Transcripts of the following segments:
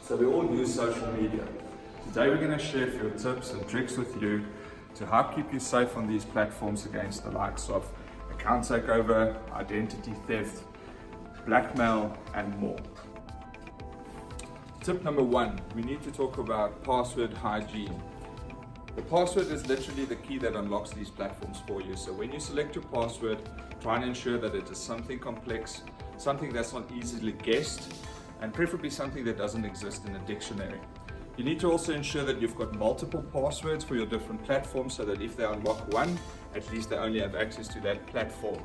So we all use social media. Today we're going to share a few tips and tricks with you to help keep you safe on these platforms against the likes of account takeover, identity theft, blackmail, and more. Tip number 1, we need to talk about password hygiene. The password is literally the key that unlocks these platforms for you. So when you select your password, try and ensure that it is something complex, something that's not easily guessed, and preferably something that doesn't exist in a dictionary. You need to also ensure that you've got multiple passwords for your different platforms so that if they unlock one, at least they only have access to that platform.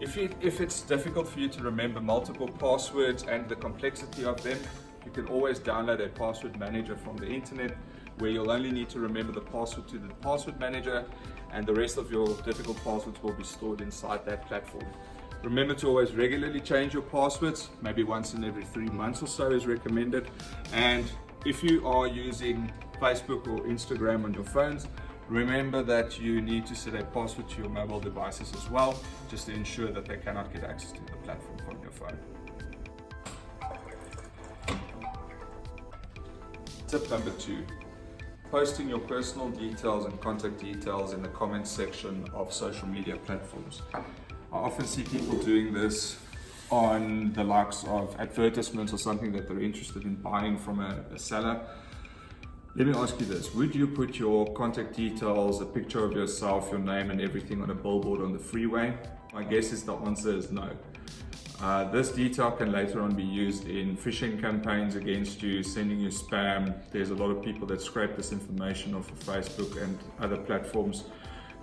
If it's difficult for you to remember multiple passwords and the complexity of them, you can always download a password manager from the internet where you'll only need to remember the password to the password manager, and the rest of your difficult passwords will be stored inside that platform. Remember to always regularly change your passwords, maybe once in every 3 months or so is recommended. And if you are using Facebook or Instagram on your phones, remember that you need to set a password to your mobile devices as well, just to ensure that they cannot get access to the platform from your phone. Tip number 2, posting your personal details and contact details in the comments section of social media platforms. I often see people doing this on the likes of advertisements or something that they're interested in buying from a seller. Let me ask you this, would you put your contact details, a picture of yourself, your name and everything on a billboard on the freeway? My guess is the answer is no. This detail can later on be used in phishing campaigns against you, sending you spam. There's a lot of people that scrape this information off of Facebook and other platforms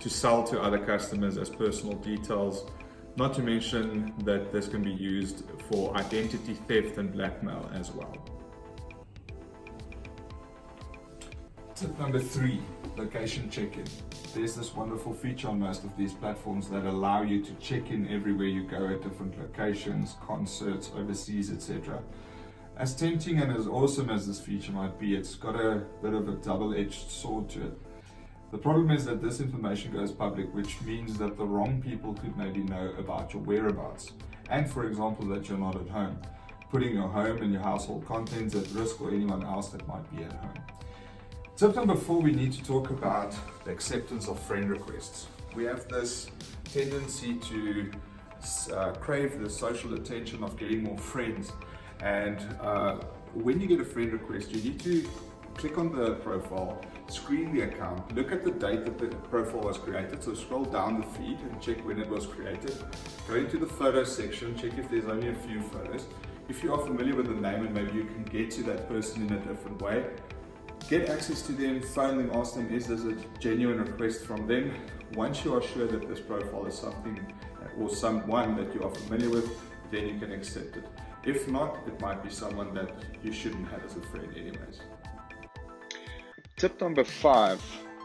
to sell to other customers as personal details. Not to mention that this can be used for identity theft and blackmail as well. Tip number 3, location check-in. There's this wonderful feature on most of these platforms that allow you to check in everywhere you go at different locations, concerts, overseas, etc. As tempting and as awesome as this feature might be, it's got a bit of a double-edged sword to it. The problem is that this information goes public, which means that the wrong people could maybe know about your whereabouts. And for example, that you're not at home, putting your home and your household contents at risk, or anyone else that might be at home. Tip number 4, we need to talk about the acceptance of friend requests. We have this tendency to crave the social attention of getting more friends. And when you get a friend request, you need to click on the profile, screen the account, look at the date that the profile was created, so scroll down the feed and check when it was created. Go into the photos section, check if there's only a few photos. If you are familiar with the name and maybe you can get to that person in a different way, get access to them, phone them, ask them, is this a genuine request from them? Once you are sure that this profile is something or someone that you are familiar with, then you can accept it. If not, it might be someone that you shouldn't have as a friend anyways. Tip number 5,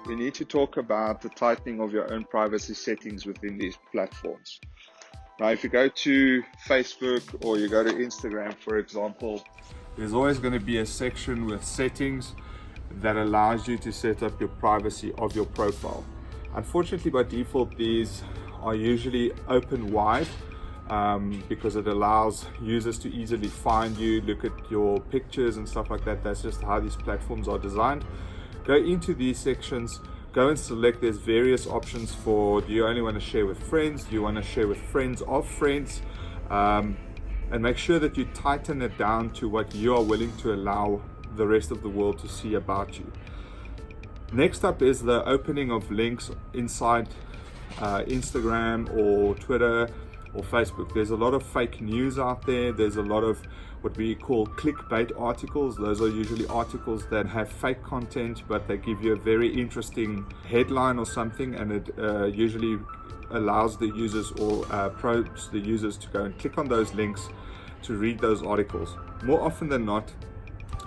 we need to talk about the tightening of your own privacy settings within these platforms. Now, if you go to Facebook or you go to Instagram, for example, there's always going to be a section with settings that allows you to set up your privacy of your profile. Unfortunately, by default, these are usually open wide because it allows users to easily find you, look at your pictures and stuff like that. That's just how these platforms are designed. Go into these sections, go and select, there's various options for, do you only want to share with friends, do you want to share with friends of friends, and make sure that you tighten it down to what you are willing to allow the rest of the world to see about you. Next up is the opening of links inside Instagram or Twitter or Facebook. There's a lot of fake news out there. There's a lot of what we call clickbait articles. Those are usually articles that have fake content, but they give you a very interesting headline or something, and it usually allows the users or probes the users to go and click on those links to read those articles. More often than not,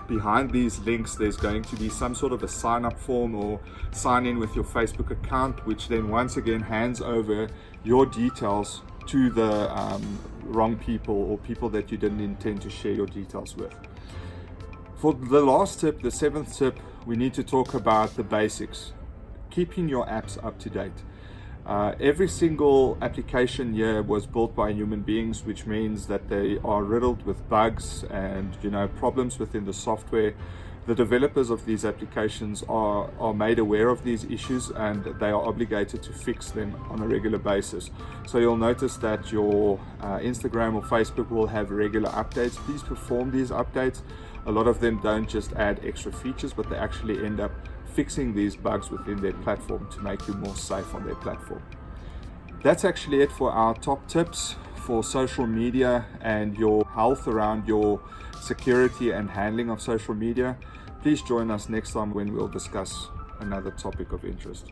behind these links there's going to be some sort of a sign up form or sign in with your Facebook account, which then once again hands over your details to the wrong people or people that you didn't intend to share your details with. For the last tip, the 7th tip, we need to talk about the basics. Keeping your apps up to date. Every single application here was built by human beings, which means that they are riddled with bugs and problems within the software. The developers of these applications are made aware of these issues, and they are obligated to fix them on a regular basis. So you'll notice that your Instagram or Facebook will have regular updates. Please perform these updates. A lot of them don't just add extra features, but they actually end up fixing these bugs within their platform to make you more safe on their platform. That's actually it for our top tips for social media and your health around your security and handling of social media. Please join us next time when we'll discuss another topic of interest.